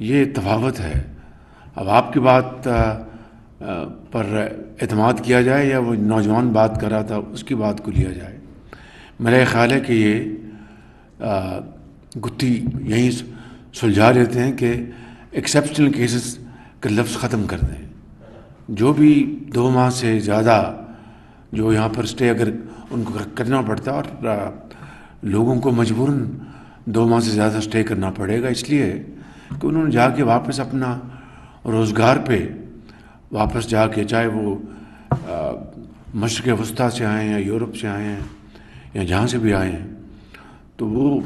یہ تفاوت ہے. اب آپ کی بات پر اعتماد کیا جائے یا وہ نوجوان بات کر رہا تھا اس کی بات کو لیا جائے. میرا یہ خیال ہے کہ یہ گتھی یہیں سلجھا لیتے ہیں کہ ایکسیپشنل کیسز کا لفظ ختم کر دیں. جو بھی 2 ماہ سے زیادہ جو یہاں پر اسٹے اگر ان کو کرنا پڑتا ہے، اور لوگوں کو مجبوراً 2 ماہ سے زیادہ اسٹے کرنا پڑے گا، اس لیے کہ انہوں نے جا کے واپس اپنا روزگار پہ واپس جا کے، چاہے وہ مشرق وسطیٰ سے آئے ہیں یا یورپ سے آئے ہیں یا جہاں سے بھی آئے ہیں، تو وہ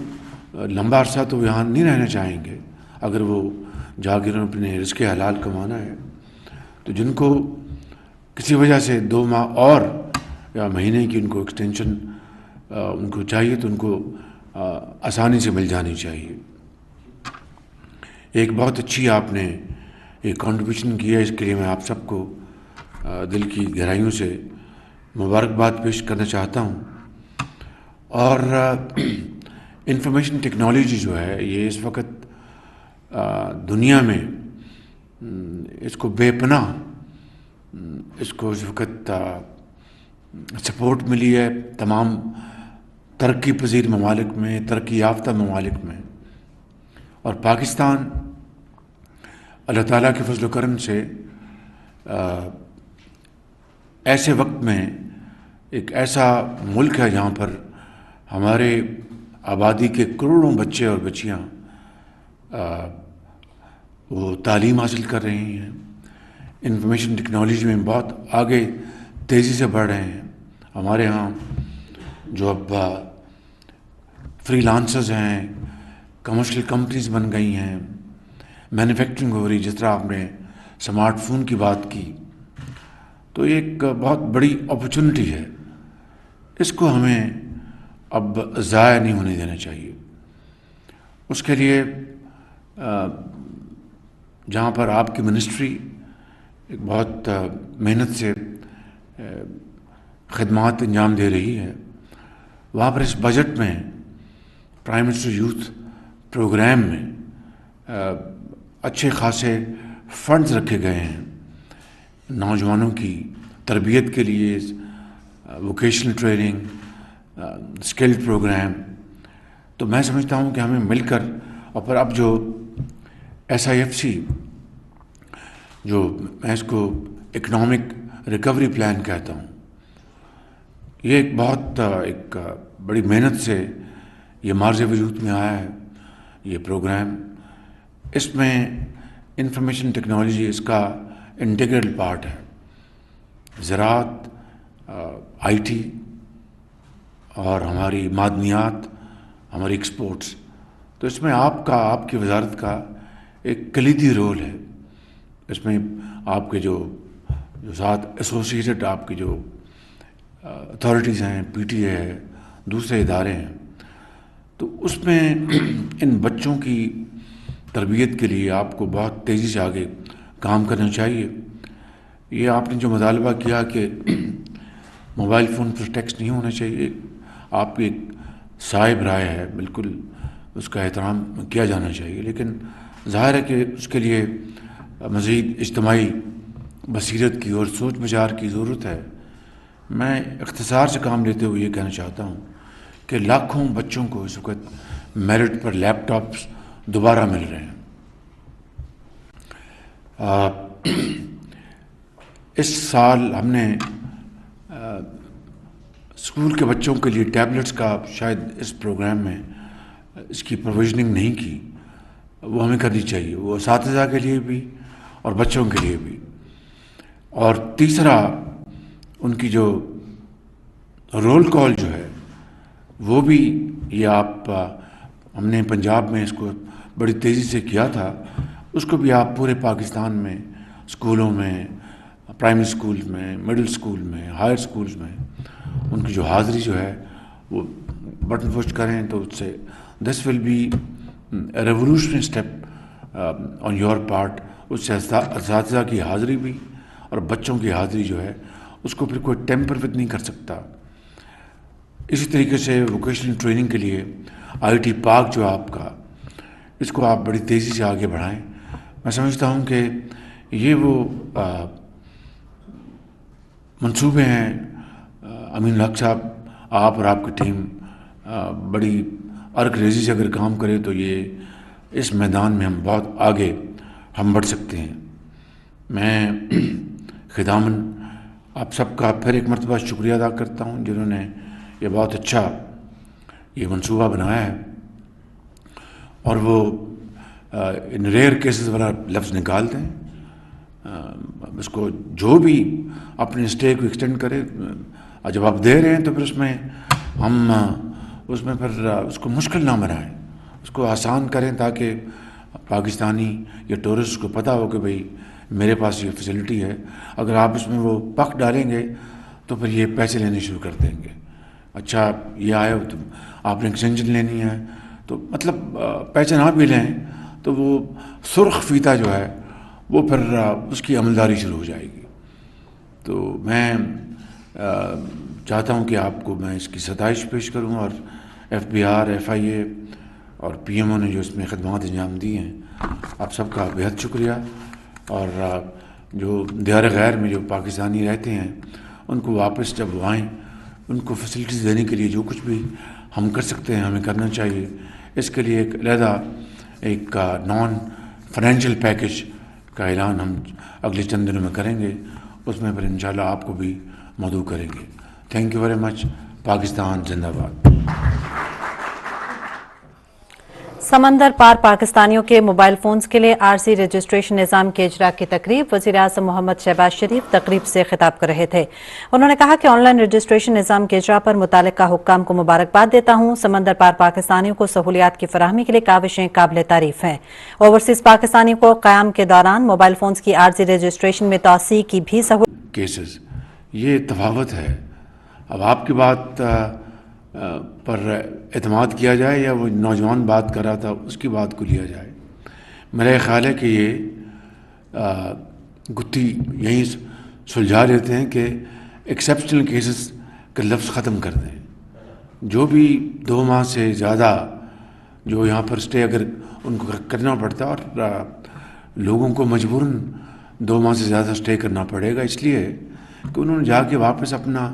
لمبا عرصہ تو یہاں نہیں رہنا چاہیں گے. اگر وہ جا کے اپنے رزق حلال کمانا ہے تو جن کو کسی وجہ سے 2 ماہ اور یا مہینے کی ان کو ایکسٹینشن ان کو چاہیے تو ان کو آسانی سے مل جانی چاہیے. ایک بہت اچھی آپ نے ایک کنٹریبیوشن کیا ہے، اس کے لیے میں آپ سب کو دل کی گہرائیوں سے مبارکباد پیش کرنا چاہتا ہوں. اور انفارمیشن ٹیکنالوجی جو ہے یہ اس وقت دنیا میں اس کو بے پناہ اس کو اس وقت سپورٹ ملی ہے تمام ترقی پذیر ممالک میں، ترقی یافتہ ممالک میں. اور پاکستان اللہ تعالیٰ کے فضل و کرم سے ایسے وقت میں ایک ایسا ملک ہے جہاں پر ہمارے آبادی کے کروڑوں بچے اور بچیاں وہ تعلیم حاصل کر رہے ہیں، انفارمیشن ٹیکنالوجی میں بہت آگے تیزی سے بڑھ رہے ہیں. ہمارے ہاں جو اب فری لانسرز ہیں، کمرشل کمپنیز بن گئی ہیں، مینوفیکچرنگ ہو رہی، جس طرح آپ نے اسمارٹ فون کی بات کی، تو ایک بہت بڑی اپرچونٹی ہے. اس کو ہمیں اب ضائع نہیں ہونے دینا چاہیے. اس کے لیے جہاں پر آپ کی منسٹری ایک بہت محنت سے خدمات انجام دے رہی ہے، وہاں پر اس بجٹ میں پرائم منسٹر یوتھ پروگرام میں اچھے خاصے فنڈز رکھے گئے ہیں نوجوانوں کی تربیت کے لیے، ووکیشنل ٹریننگ، اسکلڈ پروگرام. تو میں سمجھتا ہوں کہ ہمیں مل کر، اور پھر اب جو SIFC جو میں اس کو اکنامک ریکوری پلان کہتا ہوں، یہ ایک بہت ایک بڑی محنت سے یہ مارز وجود میں آیا ہے یہ پروگرام. اس میں انفارمیشن ٹیکنالوجی اس کا انٹیگرل پارٹ ہے. زراعت، IT اور ہماری معدنیات، ہماری ایکسپورٹس، تو اس میں آپ کی وزارت کا ایک کلیدی رول ہے. اس میں آپ کے جو ساتھ ایسوسیٹڈ آپ کی جو اتھارٹیز ہیں، PTA ہے، دوسرے ادارے ہیں، تو اس میں ان بچوں کی تربیت کے لیے آپ کو بہت تیزی سے آگے کام کرنا چاہیے. یہ آپ نے جو مطالبہ کیا کہ موبائل فون پر ٹیکس نہیں ہونا چاہیے، آپ کی ایک صائب رائے ہے، بالکل اس کا احترام کیا جانا چاہیے. لیکن ظاہر ہے کہ اس کے لیے مزید اجتماعی بصیرت کی اور سوچ بچار کی ضرورت ہے. میں اختصار سے کام لیتے ہوئے یہ کہنا چاہتا ہوں کہ لاکھوں بچوں کو اس وقت میرٹ پر لیپ ٹاپس دوبارہ مل رہے ہیں. اس سال ہم نے اسکول کے بچوں کے لیے ٹیبلٹس کا شاید اس پروگرام میں اس کی پروویژننگ نہیں کی، وہ ہمیں کرنی چاہیے، وہ اساتذہ کے لیے بھی اور بچوں کے لیے بھی. اور تیسرا ان کی جو رول کال جو ہے وہ بھی یہ ہم نے پنجاب میں اس کو بڑی تیزی سے کیا تھا، اس کو بھی آپ پورے پاکستان میں اسکولوں میں، پرائمری اسکول میں، مڈل اسکول میں، ہائر اسکولز میں ان کی جو حاضری جو ہے وہ بٹن پوسٹ کریں تو اس سے this will be revolutionary step on your part. اس سے اساتذہ کی حاضری بھی اور بچوں کی حاضری جو ہے اس کو پھر کوئی ٹیمپر وتھ نہیں کر سکتا. اسی طریقے سے ووکیشنل ٹریننگ کے لیے IT پارک جو آپ کا، اس کو آپ بڑی تیزی سے آگے بڑھائیں. میں سمجھتا ہوں کہ یہ وہ منصوبے ہیں امین الحق صاحب، آپ اور آپ کی ٹیم بڑی ارک ریزی سے اگر کام کرے تو یہ اس میدان میں ہم بہت آگے ہم بڑھ سکتے ہیں۔ میں ختاماً آپ سب کا پھر ایک مرتبہ شکریہ ادا کرتا ہوں جنہوں نے یہ بہت اچھا یہ منصوبہ بنایا ہے، اور وہ ان ریئر کیسز والا لفظ نکال دیں، اس کو جو بھی اپنے اسٹے کو ایکسٹینڈ کرے، جب آپ دے رہے ہیں تو پھر اس میں ہم اس میں پھر اس کو مشکل نہ بنائیں، اس کو آسان کریں تاکہ پاکستانی یا ٹورسٹ کو پتہ ہو کہ بھئی میرے پاس یہ فیسلٹی ہے۔ اگر آپ اس میں وہ پک ڈالیں گے تو پھر یہ پیسے لینے شروع کر دیں گے، اچھا یہ آئے تو آپ نے ایکسٹینشن لینی ہے، تو مطلب پیسے نہ بھی لیں تو وہ سرخ فیتہ جو ہے وہ پھر اس کی عملداری شروع ہو جائے گی۔ تو میں چاہتا ہوں کہ آپ کو میں اس کی ستائش پیش کروں، اور FBR، FIA اور PMO نے جو اس میں خدمات انجام دی ہیں، آپ سب کا بہت شکریہ۔ اور جو دیار غیر میں جو پاکستانی رہتے ہیں ان کو واپس جب وہ آئیں ان کو فیسلٹیز دینے کے لیے جو کچھ بھی ہم کر سکتے ہیں ہمیں کرنا چاہیے۔ اس کے لیے ایک علیحدہ ایک نان فائنینشیل پیکج کا اعلان ہم اگلے چند دنوں میں کریں گے، اس میں پھر انشاءاللہ آپ کو بھی مدعو کریں گے۔ Thank you very much. Pakistan زندہ باد۔ سمندر پار پاکستانیوں کے موبائل فونز کے لیے عارضی رجسٹریشن نظام کے اجرا کی تقریب، وزیر اعظم محمد شہباز شریف تقریب سے خطاب کر رہے تھے۔ انہوں نے کہا کہ آن لائن رجسٹریشن نظام کے اجرا پر متعلقہ حکام کو مبارکباد دیتا ہوں۔ سمندر پار پاکستانیوں کو سہولیات کی فراہمی کے لیے کاوشیں قابل تعریف ہیں۔ اوورسیز پاکستانیوں کو قیام کے دوران موبائل فونز کی عارضی رجسٹریشن میں توسیع کی بھی سہولت کیسز، یہ تفاوت ہے۔ اب آپ کی بات پر اعتماد کیا جائے یا وہ نوجوان بات کر رہا تھا اس کی بات کو لیا جائے۔ میرا خیال ہے کہ یہ گتھی یہیں سلجھا لیتے ہیں کہ ایکسیپشنل کیسز کا لفظ ختم کر دیں۔ جو بھی 2 ماہ سے زیادہ جو یہاں پر اسٹے اگر ان کو کرنا پڑتا ہے، اور لوگوں کو مجبوراً 2 ماہ سے زیادہ اسٹے کرنا پڑے گا، اس لیے کہ انہوں نے جا کے واپس اپنا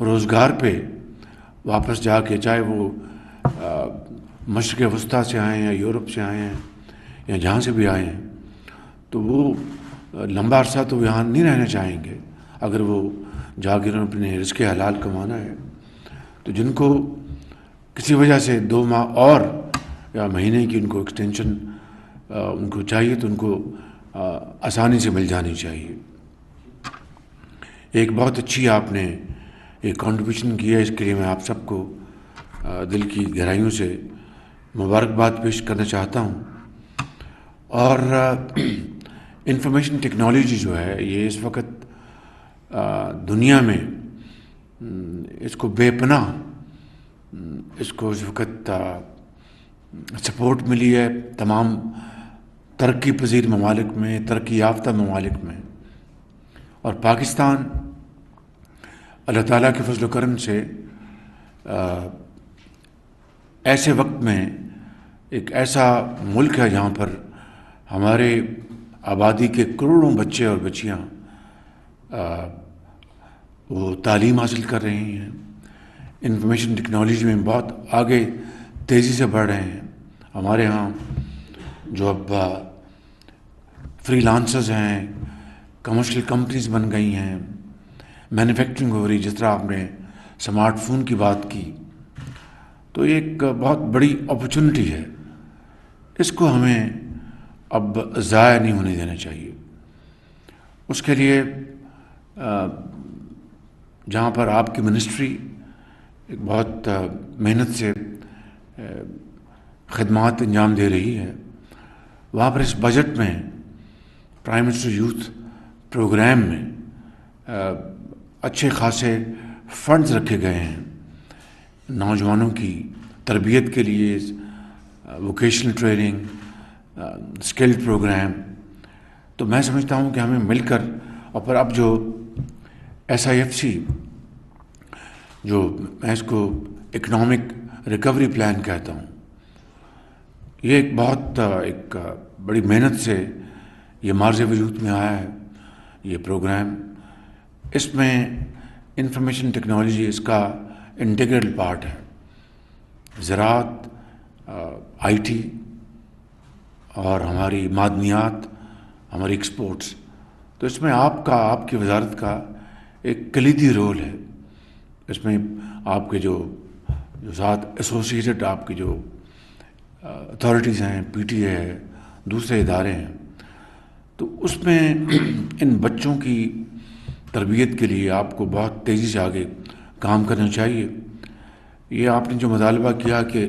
روزگار پہ واپس جا کے، چاہے وہ مشرق وسطیٰ سے آئے ہیں یا یورپ سے آئے ہیں یا جہاں سے بھی آئے ہیں، تو وہ لمبا عرصہ تو یہاں نہیں رہنا چاہیں گے۔ اگر وہ جا کے انہوں نے اپنے رزق حلال کمانا ہے، تو جن کو کسی وجہ سے 2 ماہ اور یا مہینے کی ان کو ایکسٹینشن ان کو چاہیے تو ان کو آسانی سے مل جانی چاہیے۔ ایک بہت اچھی آپ نے ایک کنٹریبیوشن کی ہے، اس کے لیے میں آپ سب کو دل کی گہرائیوں سے مبارکباد پیش کرنا چاہتا ہوں۔ اور انفارمیشن ٹیکنالوجی جو ہے یہ اس وقت دنیا میں اس کو بے پناہ اس کو اس وقت سپورٹ ملی ہے تمام ترقی پذیر ممالک میں، ترقی یافتہ ممالک میں، اور پاکستان اللہ تعالیٰ کے فضل و کرم سے ایسے وقت میں ایک ایسا ملک ہے جہاں پر ہمارے آبادی کے کروڑوں بچے اور بچیاں وہ تعلیم حاصل کر رہے ہیں، انفارمیشن ٹیکنالوجی میں بہت آگے تیزی سے بڑھ رہے ہیں۔ ہمارے ہاں جو اب فری لانسرز ہیں، کمرشل کمپنیز بن گئی ہیں، مینوفیکچرنگ ہو رہی، جس طرح آپ نے سمارٹ فون کی بات کی، تو ایک بہت بڑی اپرچونٹی ہے۔ اس کو ہمیں اب ضائع نہیں ہونے دینا چاہیے۔ اس کے لیے جہاں پر آپ کی منسٹری ایک بہت محنت سے خدمات انجام دے رہی ہے، وہاں پر اس بجٹ میں پرائم منسٹر یوتھ پروگرام میں اچھے خاصے فنڈز رکھے گئے ہیں نوجوانوں کی تربیت کے لیے، ووکیشنل ٹریننگ، اسکلڈ پروگرام۔ تو میں سمجھتا ہوں کہ ہمیں مل کر، اور پھر اب جو SIFC جو میں اس کو اکنامک ریکوری پلان کہتا ہوں، یہ ایک بہت ایک بڑی محنت سے یہ مارز وجود میں آیا ہے یہ پروگرام. اس میں انفارمیشن ٹیکنالوجی اس کا انٹیگرل پارٹ ہے. زراعت، آئی ٹی اور ہماری معدنیات، ہماری ایکسپورٹس، تو اس میں آپ کی وزارت کا ایک کلیدی رول ہے. اس میں آپ کے جو ساتھ ایسوسیٹڈ آپ کی جو اتھارٹیز ہیں، پی ٹی اے ہے، دوسرے ادارے ہیں، تو اس میں ان بچوں کی تربیت کے لیے آپ کو بہت تیزی سے آگے کام کرنا چاہیے. یہ آپ نے جو مطالبہ کیا کہ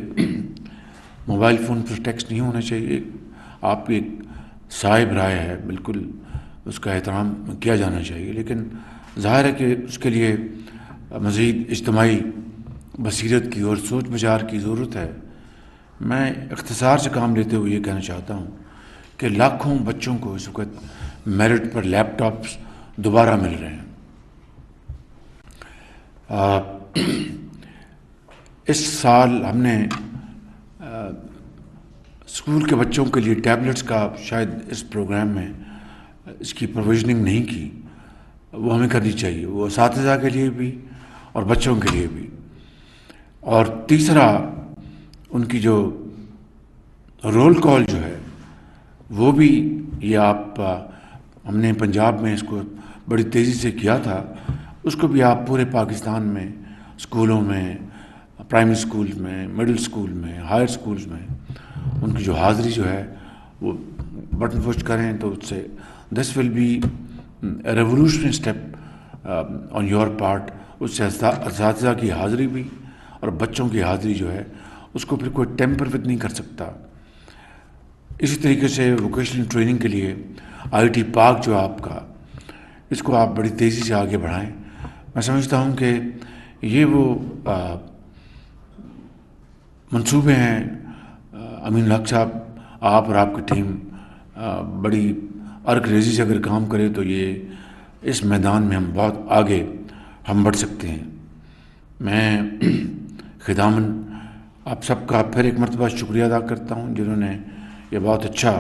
موبائل فون پر ٹیکسٹ نہیں ہونا چاہیے، آپ کی ایک صائب رائے ہے، بالکل اس کا احترام کیا جانا چاہیے، لیکن ظاہر ہے کہ اس کے لیے مزید اجتماعی بصیرت کی اور سوچ بچار کی ضرورت ہے. میں اختصار سے کام لیتے ہوئے یہ کہنا چاہتا ہوں کہ لاکھوں بچوں کو اس وقت میرٹ پر لیپ ٹاپس دوبارہ مل رہے ہیں. اس سال ہم نے اسکول کے بچوں کے لیے ٹیبلٹس کا شاید اس پروگرام میں اس کی پروویژننگ نہیں کی، وہ ہمیں کرنی چاہیے، وہ اساتذہ کے لیے بھی اور بچوں کے لیے بھی. اور تیسرا، ان کی جو رول کال جو ہے وہ بھی یہ ہم نے پنجاب میں اس کو بڑی تیزی سے کیا تھا، اس کو بھی آپ پورے پاکستان میں اسکولوں میں، پرائمری اسکول میں، مڈل اسکول میں، ہائر اسکولز میں ان کی جو حاضری جو ہے وہ بٹن پوسٹ کریں، تو اس سے this will be revolutionary step on your part. اس سے اساتذہ کی حاضری بھی اور بچوں کی حاضری جو ہے اس کو پھر کوئی ٹیمپر وتھ نہیں کر سکتا. اسی طریقے سے ووکیشنل ٹریننگ کے لیے آئی ٹی پارک جو آپ کا، اس کو آپ بڑی تیزی سے آگے بڑھائیں. میں سمجھتا ہوں کہ یہ وہ منصوبے ہیں. امین الحق صاحب، آپ اور آپ کی ٹیم بڑی ارک ریزی سے اگر کام کرے تو یہ اس میدان میں ہم بہت آگے ہم بڑھ سکتے ہیں. میں ختاماً آپ سب کا پھر ایک مرتبہ شکریہ ادا کرتا ہوں جنہوں نے یہ بہت اچھا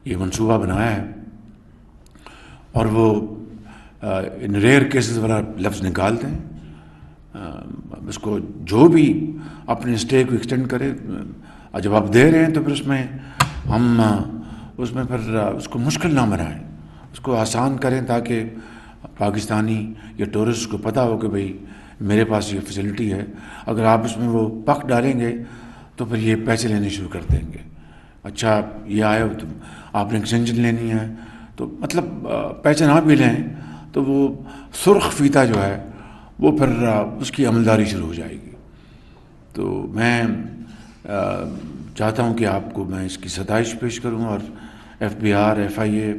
یہ منصوبہ بنایا ہے، اور وہ ان ریئر کیسز والا لفظ نکال دیں. اس کو جو بھی اپنے اسٹے کو ایکسٹینڈ کرے، جب آپ دے رہے ہیں تو پھر اس میں ہم اس میں پھر اس کو مشکل نہ بنائیں، اس کو آسان کریں تاکہ پاکستانی یا ٹورسٹ کو پتہ ہو کہ بھئی میرے پاس یہ فیسلٹی ہے. اگر آپ اس میں وہ پک ڈالیں گے تو پھر یہ پیسے لینے شروع کر دیں گے. اچھا یہ آئے تو آپ نے ایکسٹینشن لینی ہے، تو مطلب پیسے نہ بھی لیں تو وہ سرخ فیتہ جو ہے وہ پھر اس کی عملداری شروع ہو جائے گی. تو میں چاہتا ہوں کہ آپ کو میں اس کی ستائش پیش کروں، اور ایف بی آر، ایف آئی اے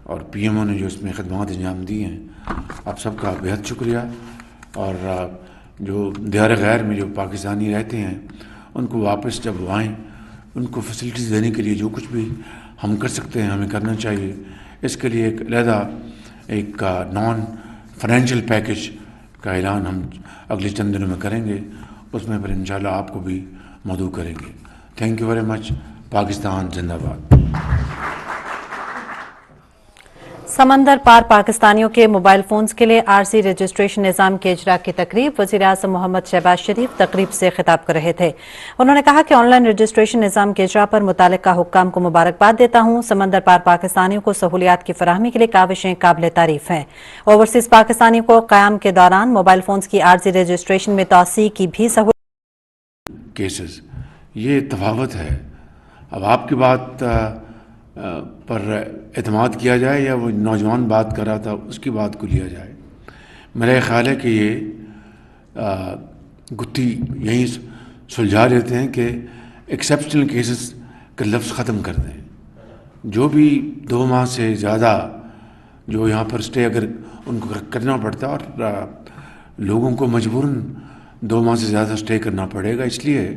اور پی ایم او نے جو اس میں خدمات انجام دی ہیں، آپ سب کا بہت شکریہ. اور جو دیار غیر میں جو پاکستانی رہتے ہیں ان کو واپس جب وہ آئیں ان کو فیسلٹیز دینے کے لیے جو کچھ بھی ہم کر سکتے ہیں ہمیں کرنا چاہیے. اس کے لیے ایک علیحدہ ایک نان فائنینشیل پیکج کا اعلان ہم اگلے چند دنوں میں کریں گے، اس میں پھر انشاءاللہ آپ کو بھی مدعو کریں گے. Thank you very much. Pakistan زندہ باد. سمندر پار پاکستانیوں کے موبائل فونز کے لیے عارضی رجسٹریشن نظام کے اجرا کی تقریب، وزیر اعظم محمد شہباز شریف تقریب سے خطاب کر رہے تھے. انہوں نے کہا کہ آن لائن رجسٹریشن نظام کے اجرا پر متعلقہ حکام کو مبارکباد دیتا ہوں. سمندر پار پاکستانیوں کو سہولیات کی فراہمی کے لیے کاوشیں قابل تعریف ہیں. اوورسیز پاکستانیوں کو قیام کے دوران موبائل فونز کی عارضی رجسٹریشن میں توسیع کی بھی سہولت. کیسز یہ تفاوت ہے. اب آپ کی بات پر اعتماد کیا جائے یا وہ نوجوان بات کر رہا تھا اس کی بات کو لیا جائے. میرا خیال ہے کہ یہ گتھی یہیں سلجھا لیتے ہیں کہ ایکسیپشنل کیسز کا لفظ ختم کر دیں. جو بھی 2 ماہ سے زیادہ جو یہاں پر اسٹے اگر ان کو کرنا پڑتا، اور لوگوں کو مجبوراً 2 ماہ سے زیادہ اسٹے کرنا پڑے گا اس لیے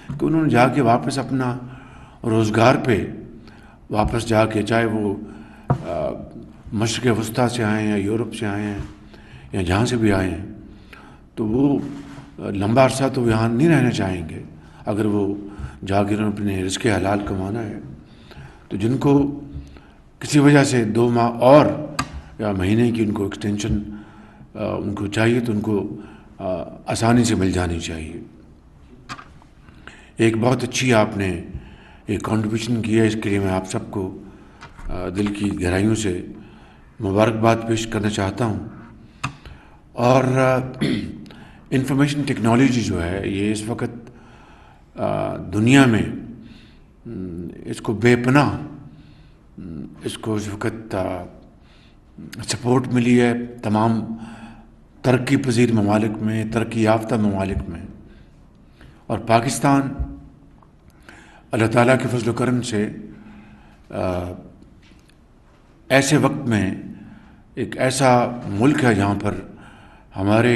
کہ انہوں نے جا کے واپس اپنا روزگار پہ واپس جا کے، چاہے وہ مشرق وسطیٰ سے آئے ہیں یا یورپ سے آئے ہیں یا جہاں سے بھی آئے ہیں، تو وہ لمبا عرصہ تو یہاں نہیں رہنا چاہیں گے. اگر وہ جا کے اپنے رزق حلال کمانا ہے، تو جن کو کسی وجہ سے 2 ماہ اور یا مہینے کی ان کو ایکسٹینشن ان کو چاہیے تو ان کو آسانی سے مل جانی چاہیے. ایک بہت اچھی آپ نے ایک کنٹریبیوشن کیا ہے، اس کے لیے میں آپ سب کو دل کی گہرائیوں سے مبارکباد پیش کرنا چاہتا ہوں. اور انفارمیشن ٹیکنالوجی جو ہے یہ اس وقت دنیا میں اس کو بے پناہ اس کو اس وقت سپورٹ ملی ہے تمام ترقی پذیر ممالک میں، ترقی یافتہ ممالک میں. اور پاکستان اللہ تعالیٰ کے فضل و کرم سے ایسے وقت میں ایک ایسا ملک ہے جہاں پر ہمارے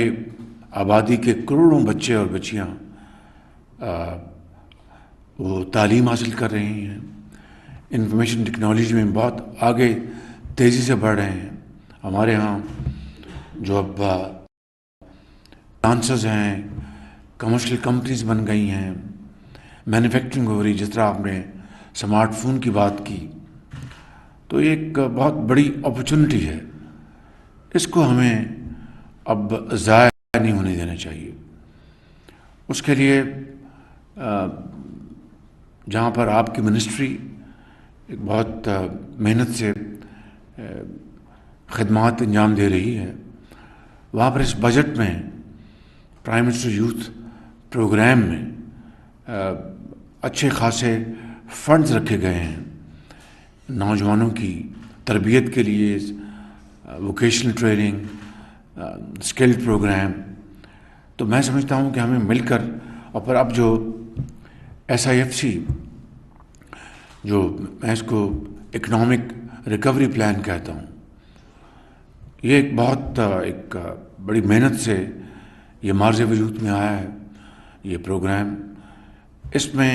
آبادی کے کروڑوں بچے اور بچیاں وہ تعلیم حاصل کر رہے ہیں، انفارمیشن ٹیکنالوجی میں بہت آگے تیزی سے بڑھ رہے ہیں. ہمارے ہاں جو اب ڈانسرز ہیں، کمرشل کمپنیز بن گئی ہیں، مینوفیکچرنگ ہو رہی، جس طرح آپ نے اسمارٹ فون کی بات کی، تو ایک بہت بڑی اپرچونٹی ہے. اس کو ہمیں اب ضائع نہیں ہونے دینا چاہیے. اس کے لیے جہاں پر آپ کی منسٹری ایک بہت محنت سے خدمات انجام دے رہی ہے، وہاں پر اس بجٹ میں پرائم منسٹر یوتھ پروگرام میں اچھے خاصے فنڈز رکھے گئے ہیں نوجوانوں کی تربیت کے لیے، ووکیشنل ٹریننگ، اسکلڈ پروگرام. تو میں سمجھتا ہوں کہ ہمیں مل کر، اور پھر اب جو SIFC جو میں اس کو اکنامک ریکوری پلان کہتا ہوں، یہ ایک بہت ایک بڑی محنت سے یہ مارز وجود میں آیا ہے یہ پروگرام. اس میں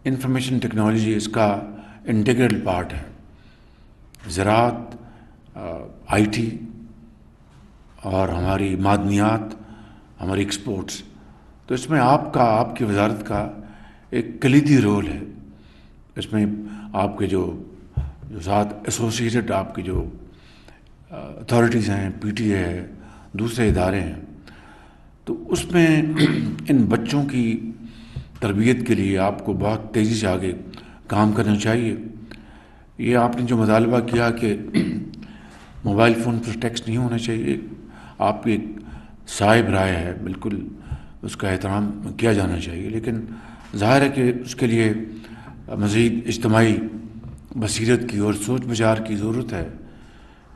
انفارمیشن ٹیکنالوجی اس کا انٹیگرل پارٹ ہے. زراعت، IT اور ہماری معدنیات، ہماری ایکسپورٹس، تو اس میں آپ کی وزارت کا ایک کلیدی رول ہے. اس میں آپ کے جو ساتھ ایسوسیٹڈ آپ کی جو اتھارٹیز ہیں، PTA ہے، دوسرے ادارے ہیں، تو اس میں ان بچوں کی تربیت کے لیے آپ کو بہت تیزی سے آگے کام کرنا چاہیے. یہ آپ نے جو مطالبہ کیا کہ موبائل فون پر ٹیکس نہیں ہونا چاہیے، آپ کی ایک صائب رائے ہے، بالکل اس کا احترام کیا جانا چاہیے. لیکن ظاہر ہے کہ اس کے لیے مزید اجتماعی بصیرت کی اور سوچ بچار کی ضرورت ہے.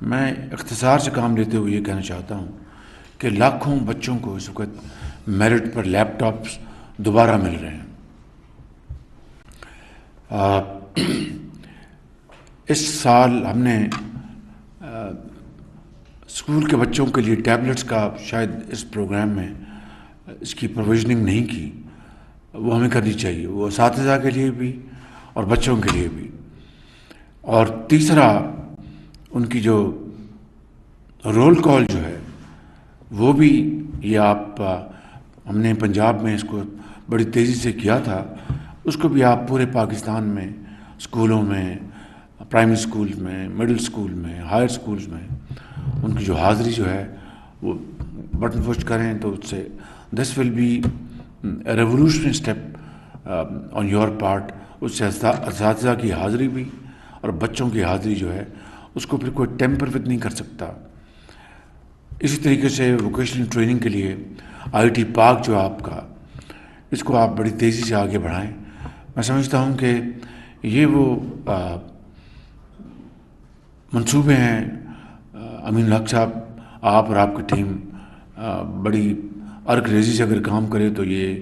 میں اختصار سے کام لیتے ہوئے یہ کہنا چاہتا ہوں کہ لاکھوں بچوں کو اس وقت میرٹ پر لیپ ٹاپس دوبارہ مل رہے ہیں. اس سال ہم نے اسکول کے بچوں کے لیے ٹیبلٹس کا شاید اس پروگرام میں اس کی پروویژننگ نہیں کی، وہ ہمیں کرنی چاہیے، وہ اساتذہ کے لیے بھی اور بچوں کے لیے بھی. اور تیسرا، ان کی جو رول کال جو ہے وہ بھی یہ ہم نے پنجاب میں اس کو بڑی تیزی سے کیا تھا، اس کو بھی آپ پورے پاکستان میں اسکولوں میں، پرائمری اسکولز میں، مڈل اسکول میں، ہائر اسکولز میں ان کی جو حاضری جو ہے وہ بٹن پش کریں، تو اس سے this will be revolutionary step on your part. اس سے اساتذہ کی حاضری بھی اور بچوں کی حاضری جو ہے اس کو پھر کوئی ٹیمپر وتھ نہیں کر سکتا. اسی طریقے سے ووکیشنل ٹریننگ کے لیے IT پارک جو آپ کا، اس کو آپ بڑی تیزی سے آگے بڑھائیں. میں سمجھتا ہوں کہ یہ وہ منصوبے ہیں. امین الحق صاحب، آپ اور آپ کی ٹیم بڑی عرق ریزی سے اگر کام کرے تو یہ